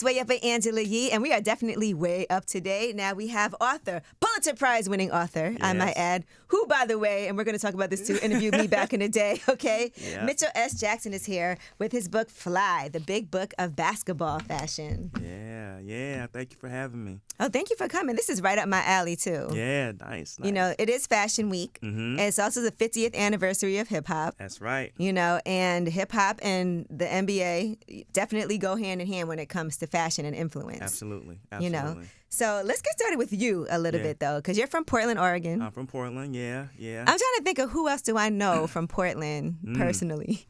Way Up with Angela Yee, and we are definitely way up today. Now we have author, Pulitzer Prize winning author, I might add, who, by the way, and we're going to talk about this too, interviewed me back in the day, okay? Yep. Mitchell S. Jackson is here with his book, Fly, the big book of basketball fashion. Yeah. Thank you for having me. Oh, thank you for coming. This is right up my alley, too. Yeah, nice. You know, it is Fashion Week, and it's also the 50th anniversary of hip-hop. That's right. You know, and hip-hop and the NBA definitely go hand in hand when it comes to fashion and influence. Absolutely. You know, so let's get started with you a little bit, though, because you're from Portland, Oregon. I'm from Portland, yeah. I'm trying to think of who else do I know from Portland personally.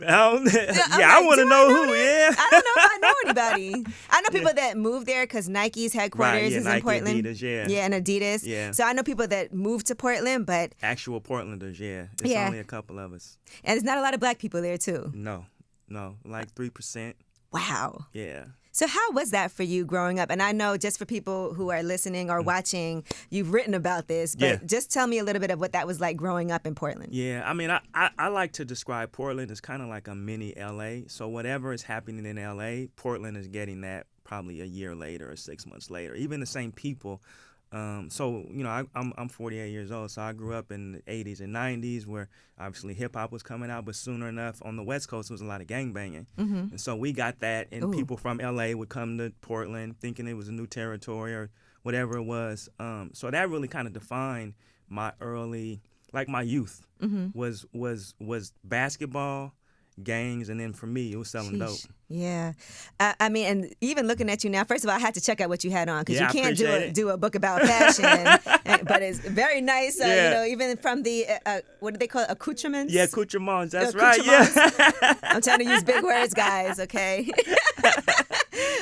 I want to know who. Yeah, I don't know if I know anybody. I know people that moved there because Nike's headquarters is Nike, in Portland. Adidas, and Adidas. Yeah. So I know people that moved to Portland, but actual Portlanders. Yeah, it's only a couple of us, and there's not a lot of black people there too. No, like 3%. Wow. Yeah. So how was that for you growing up? And I know just for people who are listening or watching, you've written about this, but just tell me a little bit of what that was like growing up in Portland. Yeah, I mean, I like to describe Portland as kind of like a mini L.A. So whatever is happening in L.A., Portland is getting that probably a year later or 6 months later. Even the same people. So, you know, I'm 48 years old, so I grew up in the 80s and 90s where obviously hip-hop was coming out, but sooner enough on the West Coast there was a lot of gangbanging. And so we got that, and people from L.A. would come to Portland thinking it was a new territory or whatever it was. So that really kind of defined my early, like my youth, was basketball, gangs, and then for me, it was selling dope. Yeah. I mean, and even looking at you now, first of all, I had to check out what you had on because you can't do a book about fashion, but it's very nice, you know, even from the, what do they call it, accoutrements? Yeah, accoutrements, that's right, yeah. I'm trying to use big words, guys, okay?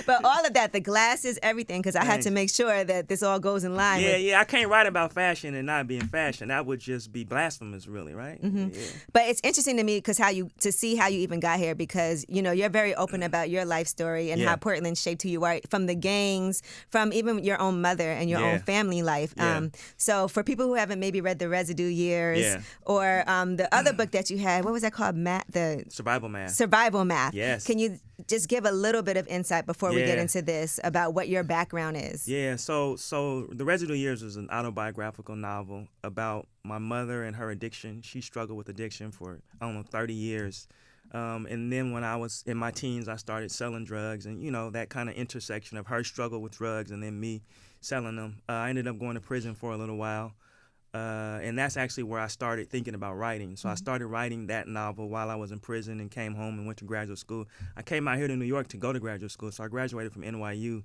But all of that, the glasses, everything, because I had to make sure that this all goes in line. Yeah, I can't write about fashion and not being fashion. That would just be blasphemous, really, right? Yeah. But it's interesting to me because to see how you even got here, because, you know, you're very open about your life story and how Portland shaped who you are, from the gangs, from even your own mother and your own family life. So for people who haven't maybe read The Residue Years or the other book that you had, what was that called? The Survival Math. Survival Math. Yes. Can you just give a little bit of insight before we get into this about what your background is? Yeah, so The Residue Years was an autobiographical novel about my mother and her addiction. She struggled with addiction for, 30 years. And then when I was in my teens, I started selling drugs, and, you know, that kind of intersection of her struggle with drugs and then me selling them. I ended up going to prison for a little while. And that's actually where I started thinking about writing. So I started writing that novel while I was in prison and came home and went to graduate school. I came out here to New York to go to graduate school. So I graduated from NYU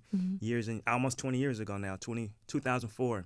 almost 20 years ago now, 2004,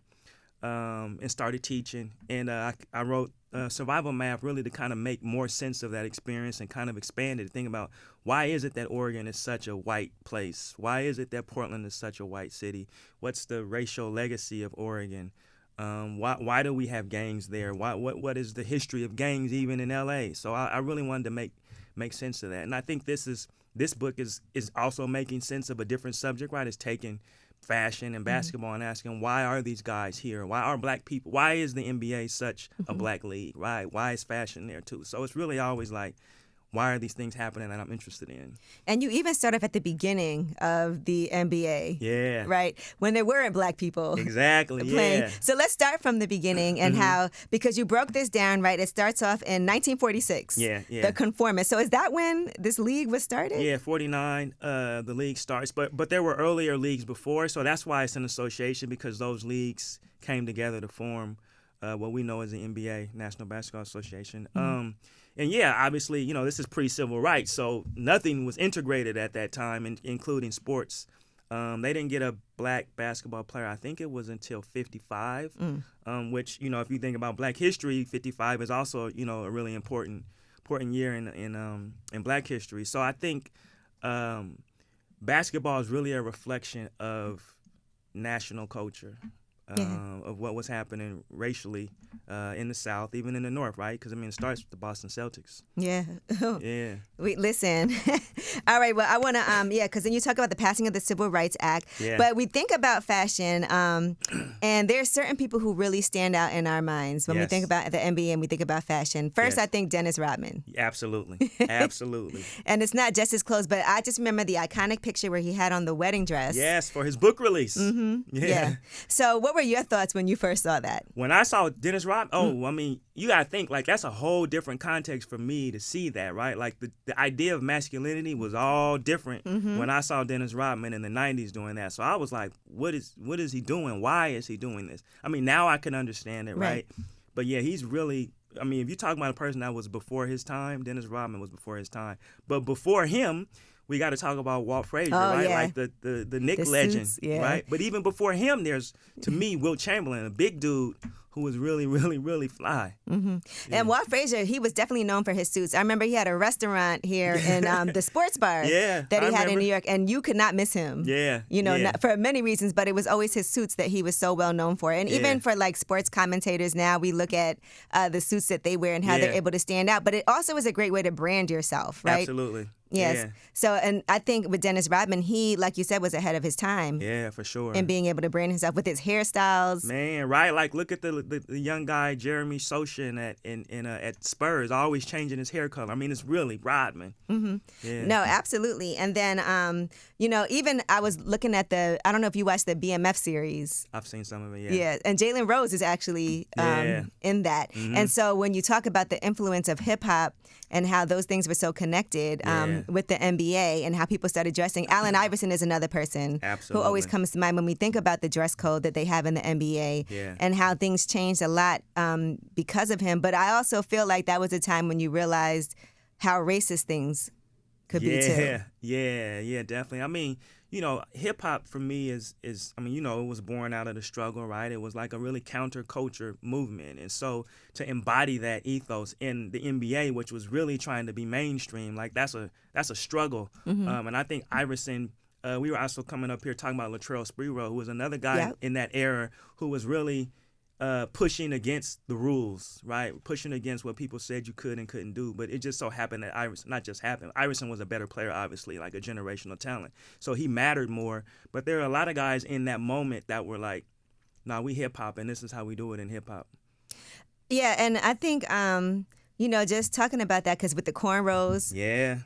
and started teaching. And I wrote Survival Math really to kind of make more sense of that experience and kind of expand it. Think about, why is it that Oregon is such a white place? Why is it that Portland is such a white city? What's the racial legacy of Oregon? Why do we have gangs there? What is the history of gangs even in L.A.? So I really wanted to make sense of that, and I think this book is also making sense of a different subject, right? It's taking fashion and basketball and asking, why are these guys here? Why are black people? Why is the NBA such a black league? Right? Why is fashion there too? So it's really always like, why are these things happening that I'm interested in? And you even start off at the beginning of the NBA. Yeah. Right? When there weren't black people. Exactly, playing. Yeah. So let's start from the beginning and how, because you broke this down, right? It starts off in 1946. Yeah. The Conformist. So is that when this league was started? Yeah, 49, the league starts. But there were earlier leagues before, so that's why it's an association, because those leagues came together to form what we know as the NBA, National Basketball Association. And yeah, obviously, you know, this is pre-civil rights, so nothing was integrated at that time, including sports. They didn't get a black basketball player, I think it was until 55, which, you know, if you think about black history, 55 is also, you know, a really important year in black history. So I think basketball is really a reflection of national culture. of what was happening racially in the South, even in the North, right? Because, I mean, it starts with the Boston Celtics. Yeah. Yeah. Listen. All right. Well, I want to, because then you talk about the passing of the Civil Rights Act. Yeah. But we think about fashion, and there are certain people who really stand out in our minds when we think about the NBA and we think about fashion. First, I think Dennis Rodman. Absolutely. Absolutely. And it's not just his clothes, but I just remember the iconic picture where he had on the wedding dress. Yes, for his book release. Mm-hmm. Yeah. So what were your thoughts when you first saw that? When I saw Dennis Rodman, I mean, you got to think, like, that's a whole different context for me to see that, right? Like, the idea of masculinity was all different when I saw Dennis Rodman in the 90s doing that. So I was like, what is he doing? Why is he doing this? I mean, now I can understand it, right? But, yeah, he's really... I mean, if you talk about a person that was before his time, Dennis Rodman was before his time. But before him, we got to talk about Walt Frazier, right? Like the Knick legend, right? But even before him, there's, to me, Wilt Chamberlain, a big dude who was really, really, really fly. Yeah. And Walt Frazier, he was definitely known for his suits. I remember he had a restaurant here in the sports bar that he had in New York, and you could not miss him. Yeah. You know, not, for many reasons, but it was always his suits that he was so well known for. And even for like sports commentators now, we look at the suits that they wear and how they're able to stand out. But it also is a great way to brand yourself, right? Absolutely. Yes. Yeah. So, and I think with Dennis Rodman, he, like you said, was ahead of his time. Yeah, for sure. And being able to brand himself with his hairstyles. Man, right? Like, look at the young guy, Jeremy Sochan at Spurs, always changing his hair color. I mean, it's really Rodman. Yeah. No, absolutely. And then, you know, even I was looking at I don't know if you watched the BMF series. I've seen some of it, Yeah, and Jaylen Rose is actually in that. And so when you talk about the influence of hip-hop and how those things were so connected with the NBA and how people started dressing, Allen Iverson is another person who always comes to mind when we think about the dress code that they have in the NBA and how things changed a lot because of him. But I also feel like that was a time when you realized how racist things could be too. Yeah, definitely. I mean, you know, hip hop for me is I mean, you know, it was born out of the struggle, right? It was like a really counterculture movement. And so to embody that ethos in the NBA, which was really trying to be mainstream, like that's a struggle. And I think Iverson, we were also coming up here talking about Latrell Sprewell, who was another guy in that era who was really pushing against the rules, right? Pushing against what people said you could and couldn't do. But it just so happened that Iverson was a better player, obviously, like a generational talent. So he mattered more. But there are a lot of guys in that moment that were like, nah, we hip-hop, and this is how we do it in hip-hop. Yeah, and I think... you know, just talking about that, because with the cornrows,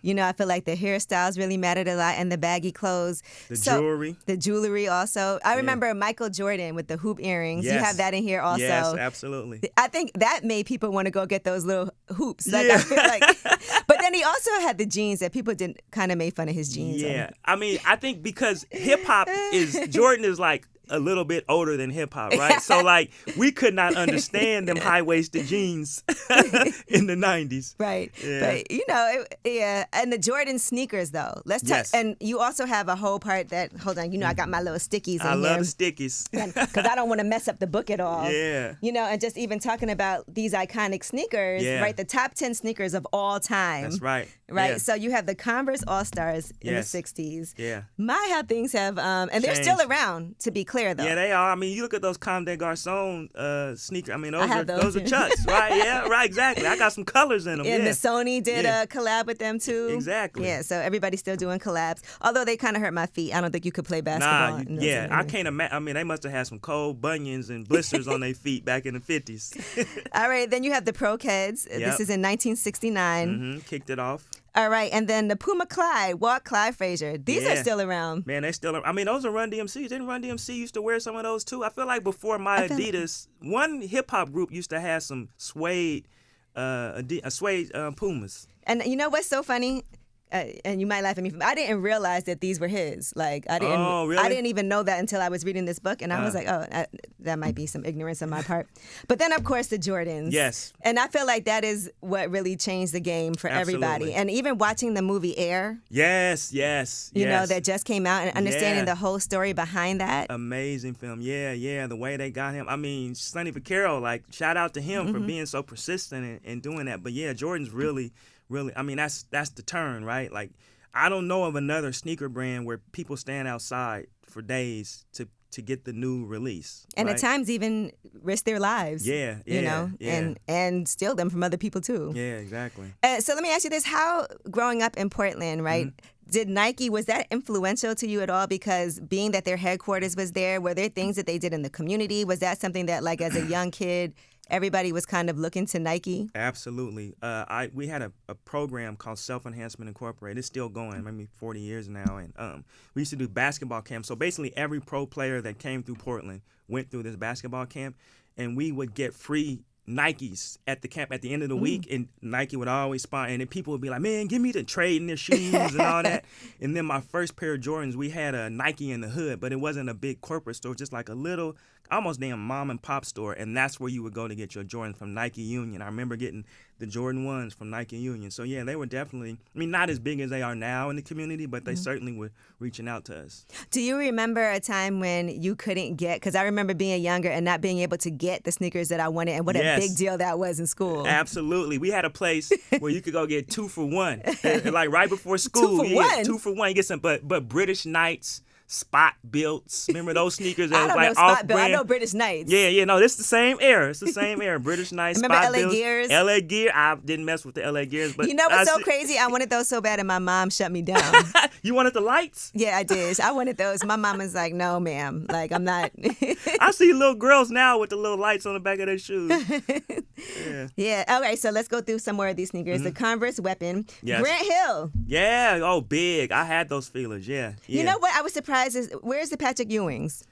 you know, I feel like the hairstyles really mattered a lot, and the baggy clothes. The jewelry also. I remember Michael Jordan with the hoop earrings. You have that in here also. Yes, absolutely. I think that made people want to go get those little hoops. Like, I feel like, but then he also had the jeans that people didn't kind of made fun of his jeans. Yeah, I mean, I think because hip hop Jordan is like a little bit older than hip hop, right? So like we could not understand them high waisted jeans in the 90s, right? But you know, and the Jordan sneakers though. Let's talk. And you also have a whole part that. Hold on, you know, I got my little stickies in here. I love the stickies because I don't want to mess up the book at all. Yeah. You know, and just even talking about these iconic sneakers, right? The top 10 sneakers of all time. That's right. Right. Yeah. So you have the Converse All Stars in the 60s. Yeah. My, how things have, and they're still around, to be clear, though. Yeah, they are. I mean, you look at those Comme des Garçons sneakers. I mean, those are Chucks, right? Yeah, right, exactly. I got some colors in them. And the Sony did a collab with them, too. Exactly. Yeah, so everybody's still doing collabs. Although they kind of hurt my feet. I don't think you could play basketball. I can't imagine. I mean, they must have had some cold bunions and blisters on their feet back in the 50s. All right, then you have the Pro Keds. This is in 1969. Kicked it off. All right, and then the Puma Clyde, Walt Clyde Frazier. These are still around. Man, they still. I mean, those are Run DMCs. Didn't Run DMC used to wear some of those too? I feel like before my Adidas, one hip hop group used to have some suede, suede Pumas. And you know what's so funny? And you might laugh at me. I didn't realize that these were his. Like I didn't. Oh, really? I didn't even know that until I was reading this book, and I was like, "Oh, that might be some ignorance on my part." But then, of course, the Jordans. Yes. And I feel like that is what really changed the game for everybody. And even watching the movie Air. Yes. You know, that just came out, and understanding the whole story behind that. Amazing film. Yeah. The way they got him. I mean, Sonny Vaccaro. Like, shout out to him for being so persistent and doing that. But yeah, Jordan's really. I mean, that's the turn, right? Like, I don't know of another sneaker brand where people stand outside for days to to get the new release. And right? at times even risk their lives. Yeah, you know, and steal them from other people too. Yeah, exactly. So let me ask you this: how growing up in Portland, right? Did Nike, was that influential to you at all? Because being that their headquarters was there, were there things that they did in the community? Was that something that, like, as a young kid, everybody was kind of looking to Nike? Absolutely. We had a program called Self-Enhancement Incorporated. It's still going, maybe 40 years now. And we used to do basketball camps. So basically every pro player that came through Portland went through this basketball camp, and we would get free Nikes at the camp at the end of the week, and Nike would always sponsor, and then people would be like, man, give me the trade in their shoes and all that. And then my first pair of Jordans, we had a Nike in the hood, but it wasn't a big corporate store, just like a little, almost damn mom and pop store, and that's where you would go to get your Jordans from Nike Union. I remember getting the Jordan 1s from Nike Union. So yeah, they were definitely, I mean, not as big as they are now in the community, but they certainly were reaching out to us. Do you remember a time when you couldn't get, because I remember being younger and not being able to get the sneakers that I wanted, and what a big deal that was in school. Absolutely. We had a place where you could go get 2 for $1, like right before school. 2 for $1? 2 for $1. You get some, but British Knights, Spot Builts. Remember those sneakers? That I don't was know like Spot Built. I know British Knights. Yeah, no, it's the same era. It's the same era. British Knights, remember Spot LA Builts. Gears? LA Gear. I didn't mess with the LA Gears, but you know what's so crazy? I wanted those so bad, and my mom shut me down. You wanted the lights? Yeah, I did. I wanted those. My mom was like, "No, ma'am. Like, I'm not." I see little girls now with the little lights on the back of their shoes. Yeah. Okay, so let's go through some more of these sneakers. The Converse Weapon. Yes. Grant Hill. Yeah. Oh, big. I had those feelers. Yeah. You know what? I was surprised. Where's the Patrick Ewings?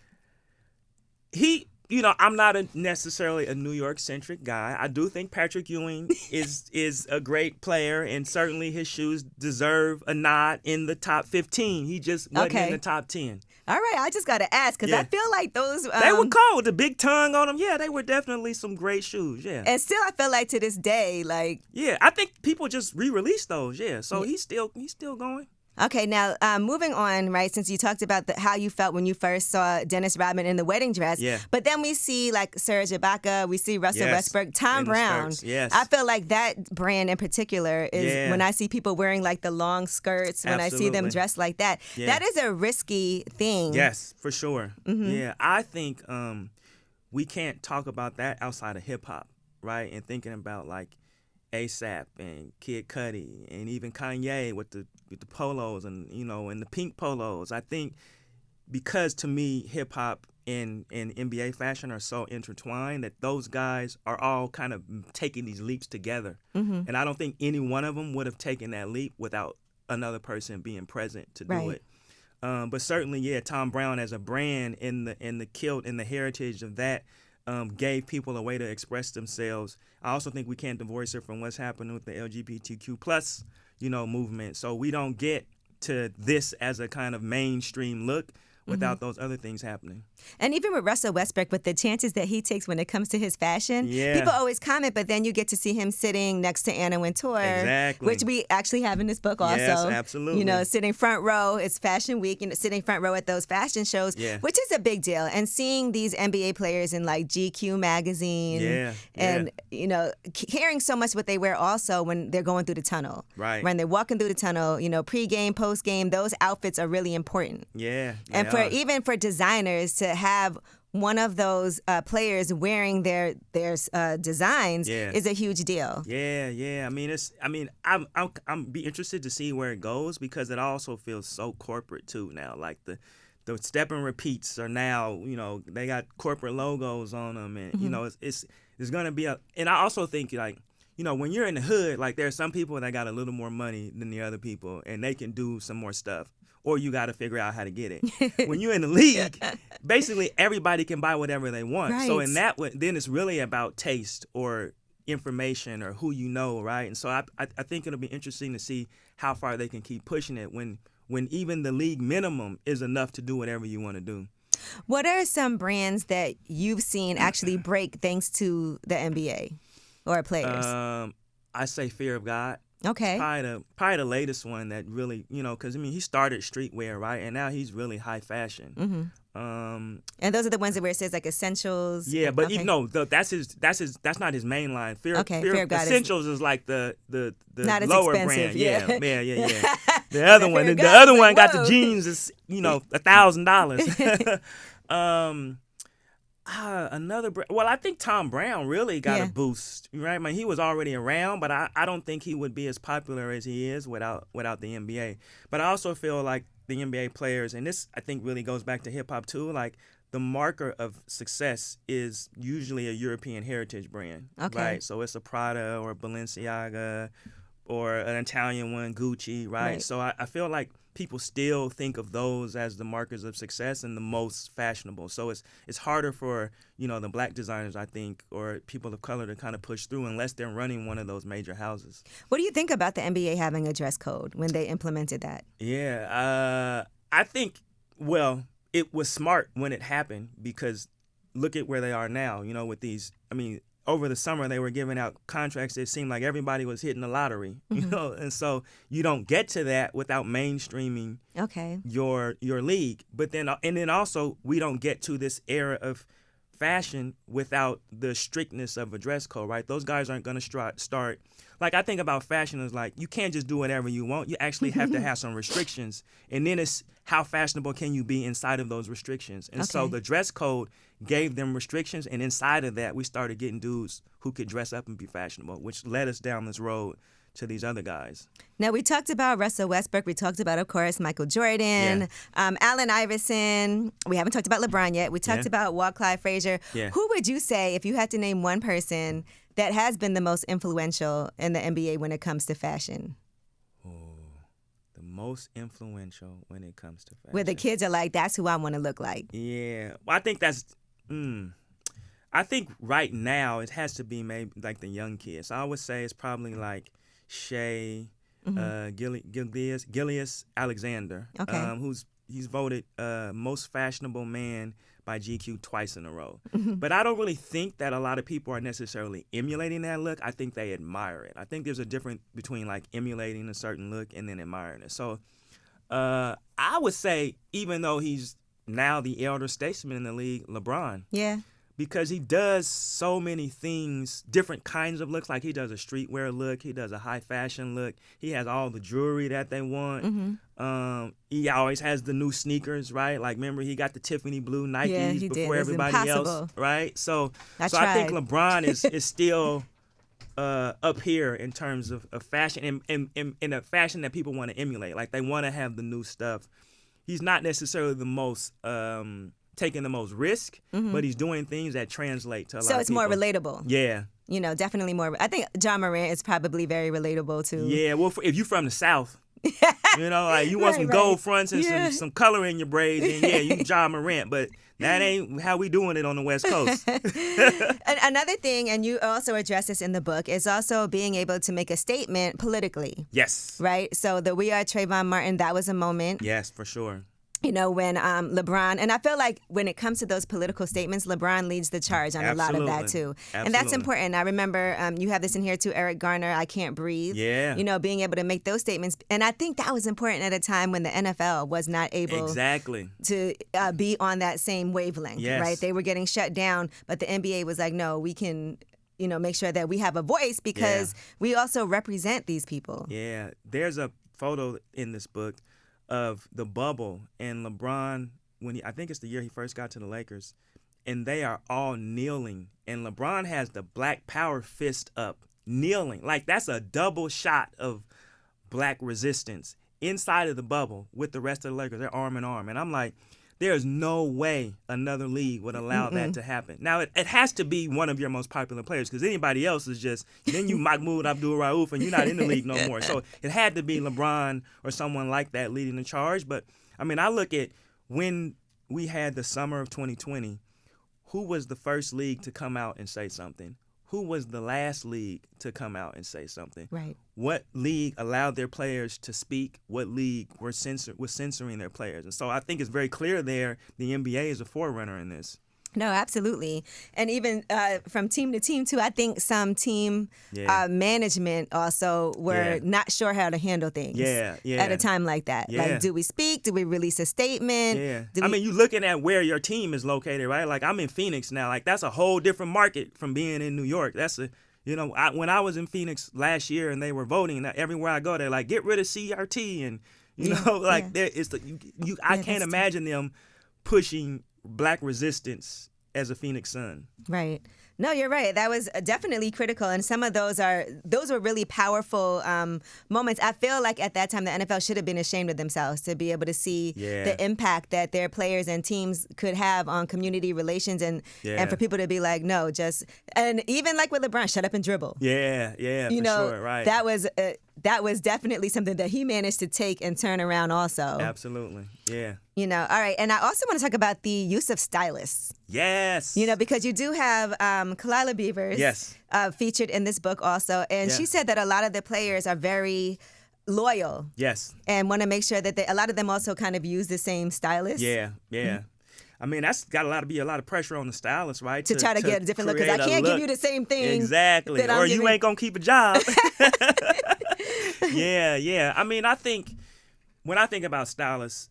I'm not necessarily a New York-centric guy. I do think Patrick Ewing is a great player, and certainly his shoes deserve a nod in the top 15. He just wasn't in the top 10. All right, I just got to ask, because I feel like those... they were cold. The big tongue on them. Yeah, they were definitely some great shoes, yeah. And still, I feel like to this day, like... Yeah, I think people just re-released those, yeah. So he's still going. Okay, now moving on, right, since you talked about how you felt when you first saw Dennis Rodman in the wedding dress. Yeah. But then we see like Serge Ibaka, we see Russell Westbrook, Tom Brown. Yes. I feel like that brand in particular is when I see people wearing like the long skirts, when I see them dressed like that, that is a risky thing. Yes, for sure. Yeah, I think we can't talk about that outside of hip-hop, right, and thinking about like ASAP and Kid Cudi and even Kanye with the polos and and the pink polos. I think because to me hip hop and NBA fashion are so intertwined that those guys are all kind of taking these leaps together. And I don't think any one of them would have taken that leap without another person being present to do it. But certainly, Tom Brown as a brand in the kilt and the heritage of that gave people a way to express themselves. I also think we can't divorce it from what's happening with the LGBTQ plus, movement. So we don't get to this as a kind of mainstream look without those other things happening. And even with Russell Westbrook, with the chances that he takes when it comes to his fashion, people always comment, but then you get to see him sitting next to Anna Wintour, which we actually have in this book also. Yes, absolutely. Sitting front row, it's Fashion Week, sitting front row at those fashion shows, which is a big deal. And seeing these NBA players in like GQ magazine, and hearing so much what they wear also when they're going through the tunnel. Right. When they're walking through the tunnel, pre-game, post-game, those outfits are really important. Yeah. And even for designers to have one of those players wearing their designs is a huge deal. Yeah. I'm be interested to see where it goes, because it also feels so corporate too now. Like the step and repeats are now, they got corporate logos on them, and it's gonna be and I also think like, when you're in the hood, like there are some people that got a little more money than the other people, and they can do some more stuff. Or you got to figure out how to get it. When you're in the league, basically everybody can buy whatever they want. Right. So in that way, then it's really about taste or information or who you know, right? And so I think it'll be interesting to see how far they can keep pushing it when even the league minimum is enough to do whatever you want to do. What are some brands that you've seen actually break thanks to the NBA or players? I say Fear of God. Okay. Probably the latest one that really, because he started streetwear, right, and now he's really high fashion. And those are the ones where it says like essentials. Yeah, but that's not his main line. Fear of God Essentials is like the not lower expensive, brand. Yeah. The other one, got the jeans is $1,000. Well, I think Tom Brown really got a boost, right? I mean, he was already around, but I don't think he would be as popular as he is without the NBA. But I also feel like the NBA players, and this I think really goes back to hip hop too, like the marker of success is usually a European heritage brand, right? So it's a Prada or a Balenciaga or an Italian one, Gucci, right? So I feel like people still think of those as the markers of success and the most fashionable. So it's harder for, the black designers, I think, or people of color to kind of push through unless they're running one of those major houses. What do you think about the NBA having a dress code when they implemented that? Yeah, I think, well, it was smart when it happened because look at where they are now, with these, over the summer, they were giving out contracts that seemed like everybody was hitting the lottery, and so you don't get to that without mainstreaming your league. But then also we don't get to this era of fashion without the strictness of a dress code, right? Those guys aren't going to start. Like, I think about fashion as like you can't just do whatever you want. You actually have to have some restrictions, and then it's how fashionable can you be inside of those restrictions. And so the dress code gave them restrictions, and inside of that, we started getting dudes who could dress up and be fashionable, which led us down this road to these other guys. Now, we talked about Russell Westbrook. We talked about, of course, Michael Jordan, Allen Iverson. We haven't talked about LeBron yet. We talked about Walt Clyde Frazier. Who would you say, if you had to name one person that has been the most influential in the NBA when it comes to fashion? The most influential when it comes to fashion. Where the kids are like, that's who I want to look like. Yeah. Well, I think that's... I think right now it has to be maybe like the young kids. I would say it's probably like Shea, Gilgeous Alexander, he's voted most fashionable man by GQ twice in a row. But I don't really think that a lot of people are necessarily emulating that look. I think they admire it. I think there's a difference between like emulating a certain look and then admiring it. So I would say, even though he's now the elder statesman in the league, LeBron. Yeah. Because he does so many things, different kinds of looks. Like he does a streetwear look, he does a high fashion look. He has all the jewelry that they want. He always has the new sneakers, right? Like, remember, he got the Tiffany blue Nikes before everybody else, right? So I think LeBron is still up here in terms of fashion and in a fashion that people want to emulate. Like, they want to have the new stuff. He's not necessarily the most taking the most risk, but he's doing things that translate to a lot of people. So it's more relatable. Yeah. Definitely more. I think John Morant is probably very relatable too. Yeah, well, if you're from the South, like you want some gold fronts and some color in your braids, and you John Morant, but that ain't how we doing it on the West Coast. Another thing, and you also address this in the book, is also being able to make a statement politically. Yes. Right? So the We Are Trayvon Martin, that was a moment. Yes, for sure. When LeBron, and I feel like when it comes to those political statements, LeBron leads the charge on a lot of that too. Absolutely. And that's important. I remember you have this in here too, Eric Garner, I Can't Breathe. Yeah. Being able to make those statements. And I think that was important at a time when the NFL was not able to be on that same wavelength, right? They were getting shut down, but the NBA was like, no, we can make sure that we have a voice because we also represent these people. Yeah. There's a photo in this book of the bubble and LeBron I think it's the year he first got to the Lakers, and they are all kneeling, and LeBron has the Black Power fist up, kneeling. Like, that's a double shot of black resistance inside of the bubble with the rest of the Lakers. They're arm in arm, and I'm like, there's no way another league would allow that to happen. Now, it has to be one of your most popular players, because anybody else is just, then you Mahmoud Abdul-Rauf and you're not in the league no more. So it had to be LeBron or someone like that leading the charge. But, I look at when we had the summer of 2020, who was the first league to come out and say something? Who was the last league to come out and say something? Right. What league allowed their players to speak? What league was censoring their players? And so I think it's very clear there the NBA is a forerunner in this. No, absolutely. And even from team to team, too, I think some team management also were not sure how to handle things at a time like that. Yeah. Like, do we speak? Do we release a statement? Yeah. You're looking at where your team is located, right? Like, I'm in Phoenix now. Like, that's a whole different market from being in New York. That's when I was in Phoenix last year and they were voting, everywhere I go, they're like, get rid of CRT. And, I can't imagine them pushing Black resistance as a Phoenix Sun. Right. No, you're right. That was definitely critical, and some of those were really powerful moments. I feel like at that time the NFL should have been ashamed of themselves to be able to see the impact that their players and teams could have on community relations, and for people to be like, no, and even like with LeBron, shut up and dribble. Yeah, sure, right. That was definitely something that he managed to take and turn around also. Absolutely, yeah. All right. And I also want to talk about the use of stylists. Yes. Because you do have Kalila Beavers featured in this book also. And she said that a lot of the players are very loyal. Yes. And want to make sure that a lot of them also kind of use the same stylist. Yeah. Mm-hmm. I mean, that's got to be a lot of pressure on the stylist, right? To try to get a different look, because I can't give you the same thing. Exactly. Or you ain't going to keep a job. Yeah. I mean, when I think about stylists,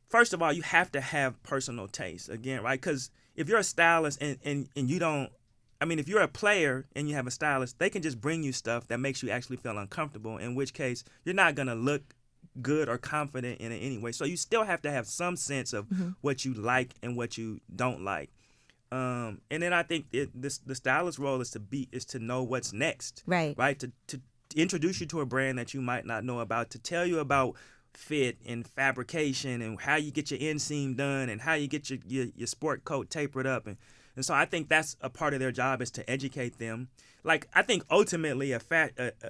first of all, you have to have personal taste, again, right? Because if you're a stylist and you don't, I mean, if you're a player and you have a stylist, they can just bring you stuff that makes you actually feel uncomfortable, in which case you're not going to look good or confident in it anyway. So you still have to have some sense of what you like and what you don't like. And then I think the stylist role is to know what's next. Right. Right? To introduce you to a brand that you might not know about, to tell you about fit and fabrication and how you get your inseam done and how you get your sport coat tapered up. And so I think that's a part of their job, is to educate them. Like, I think ultimately a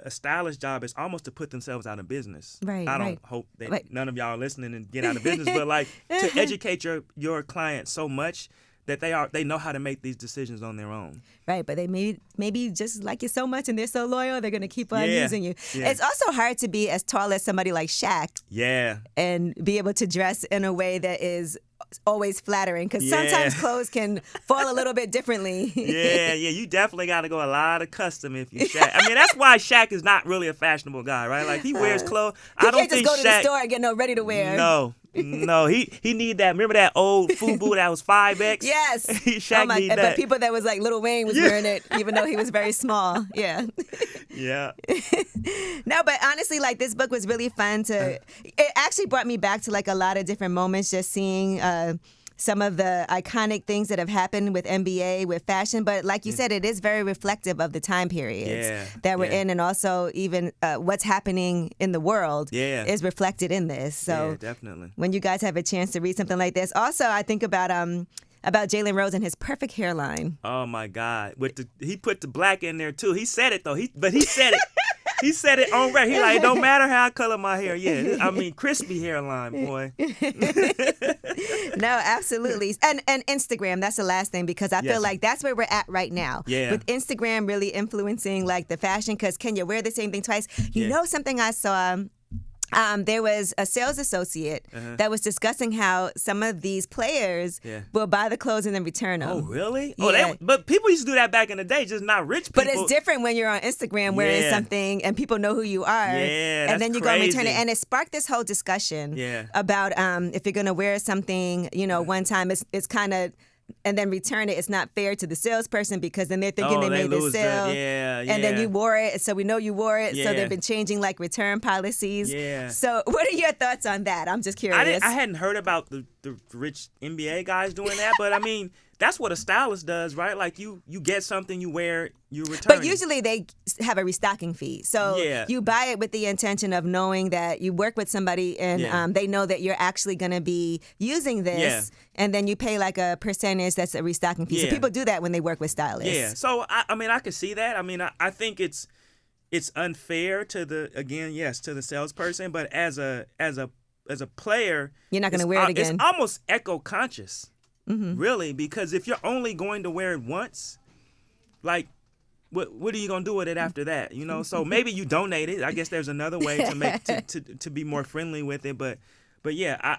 stylist job is almost to put themselves out of business. Right. I don't hope that none of y'all are listening and get out of business, but like to educate your client so much that they know how to make these decisions on their own. Right, but they maybe just like you so much and they're so loyal, they're going to keep on using you. Yeah. It's also hard to be as tall as somebody like Shaq. Yeah. And be able to dress in a way that is always flattering, because sometimes clothes can fall a little bit differently. Yeah, you definitely got to go a lot of custom if you Shaq. I mean, that's why Shaq is not really a fashionable guy, right? Like, he wears clothes. I don't think Shaq... He can't just go to the store and get no ready to wear. No, he need that. Remember that old FUBU that was 5X? Yes. Shaq need that. But people that was like Lil Wayne was wearing it, even though he was very small. Yeah. Yeah. No, but honestly, like, this book was really fun it actually brought me back to like a lot of different moments, just seeing some of the iconic things that have happened with NBA, with fashion. But like you said, it is very reflective of the time periods that we're in, and also even what's happening in the world is reflected in this. So definitely. When you guys have a chance to read something like this. Also, I think about Jaylen Rose and his perfect hairline. Oh my God! He put the black in there too. He said it though. He said it. He said it on record. He like, it don't matter how I color my hair. Yeah, I mean, crispy hairline, boy. No, absolutely. And Instagram, that's the last thing, because I feel like that's where we're at right now. Yeah. With Instagram really influencing like the fashion, because can you wear the same thing twice? You know something I saw? There was a sales associate that was discussing how some of these players will buy the clothes and then return them. Oh, really? Yeah. But people used to do that back in the day, just not rich people. But it's different when you're on Instagram wearing something and people know who you are. Yeah, and then you crazy. go and return it. And it sparked this whole discussion about if you're going to wear something, one time, it's kind of... and then return it, it's not fair to the salesperson, because then they're thinking they made the sale. And then you wore it, so we know you wore it. So they've been changing like return policies. Yeah. So what are your thoughts on that? I'm just curious. I hadn't heard about the rich NBA guys doing that, but I mean, that's what a stylist does, right? Like, you get something, you wear, you return. But usually they have a restocking fee. So you buy it with the intention of knowing that you work with somebody and they know that you're actually going to be using this. Yeah. And then you pay like a percentage that's a restocking fee. So people do that when they work with stylists. Yeah. So, I mean, I could see that. I mean, I think it's unfair to the salesperson, but as a player, you're not going to wear it again. It's almost eco-conscious. Mm-hmm. Really, because if you're only going to wear it once, like, what are you gonna do with it after that? So maybe you donate it. I guess there's another way to make to be more friendly with it. But yeah,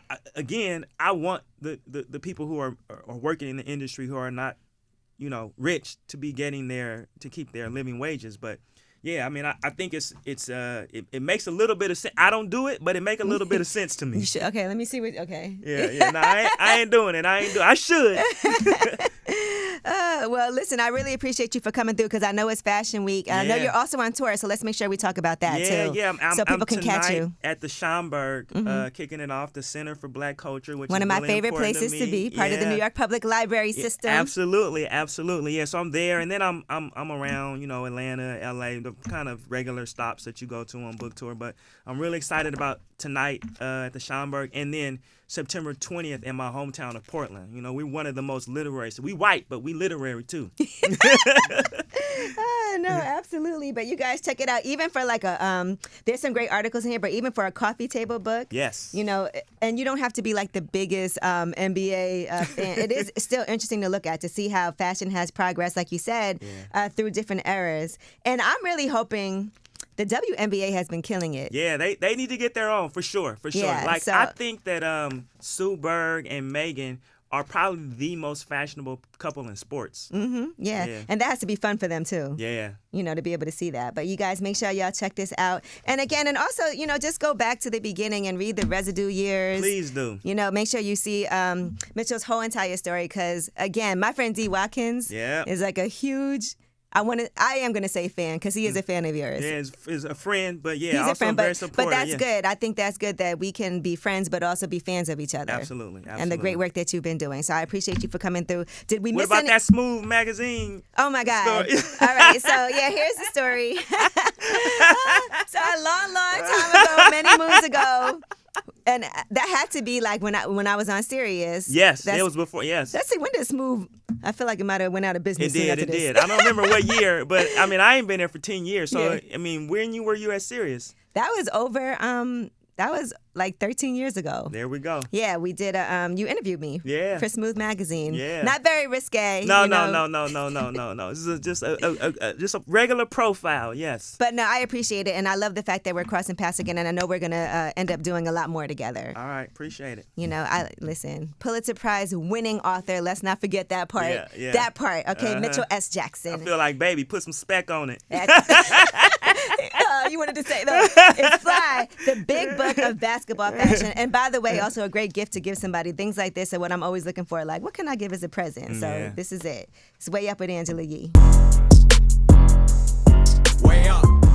I want the people who are working in the industry who are not, rich, to be getting to keep their living wages. But yeah, I mean, I think it makes a little bit of sense. I don't do it, but it makes a little bit of sense to me. Okay, let me see what. Okay. Yeah. No, I ain't doing it. I should. Well, listen, I really appreciate you for coming through because I know it's Fashion Week. I know you're also on tour, so let's make sure we talk about that too. So people can catch you at the Schomburg, kicking it off, the Center for Black Culture, which one is of my really favorite places to be, part of the New York Public Library system. Absolutely. Yeah, so I'm there, and then I'm around, Atlanta, LA, the kind of regular stops that you go to on book tour. But I'm really excited about tonight at the Schomburg, and then September 20th in my hometown of Portland. We're one of the most literary. So we white, but we literary too. No, absolutely. But you guys check it out. Even for like there's some great articles in here, but even for a coffee table book. Yes. And you don't have to be like the biggest NBA fan. It is still interesting to look at, to see how fashion has progressed, like you said, through different eras. And I'm really hoping... The WNBA has been killing it. Yeah, they need to get their own, for sure. Yeah, I think that Sue Bird and Megan are probably the most fashionable couple in sports. Mm-hmm. Yeah, and that has to be fun for them too. Yeah. To be able to see that. But you guys, make sure y'all check this out. And again, and also, just go back to the beginning and read the residue years. Please do. Make sure you see Mitchell's whole entire story because, again, my friend D. Watkins is like a huge... I am gonna say fan because he is a fan of yours. Yeah, is a friend, but he's also a friend, very supportive. But that's good. I think that's good that we can be friends, but also be fans of each other. Absolutely. And the great work that you've been doing. So I appreciate you for coming through. Did we miss? What about that Smooth magazine? Oh my God! All right, so here's the story. So a long time ago, many moons ago. And that had to be like when I was on Sirius. Yes, it was before. Yes. Let's see, when did Smooth? I feel like it might have went out of business. It did. I don't remember what year, but I ain't been there for 10 years. So when were you at Sirius? That was over. That was like 13 years ago. There we go. Yeah, we did you interviewed me for Smooth Magazine. Yeah. Not very risque. No. This is just a regular profile, yes. But no, I appreciate it, and I love the fact that we're crossing paths again, and I know we're going to end up doing a lot more together. All right, appreciate it. Listen, Pulitzer Prize winning author, let's not forget that part. Yeah. That part, okay, Mitchell S. Jackson. I feel like, baby, put some spec on it. You wanted to say, though, it's Fly, the big book of basketball fashion. And by the way, also a great gift to give somebody. Things like this are what I'm always looking for. Like, what can I give as a present? So this is it. It's Way Up with Angela Yee.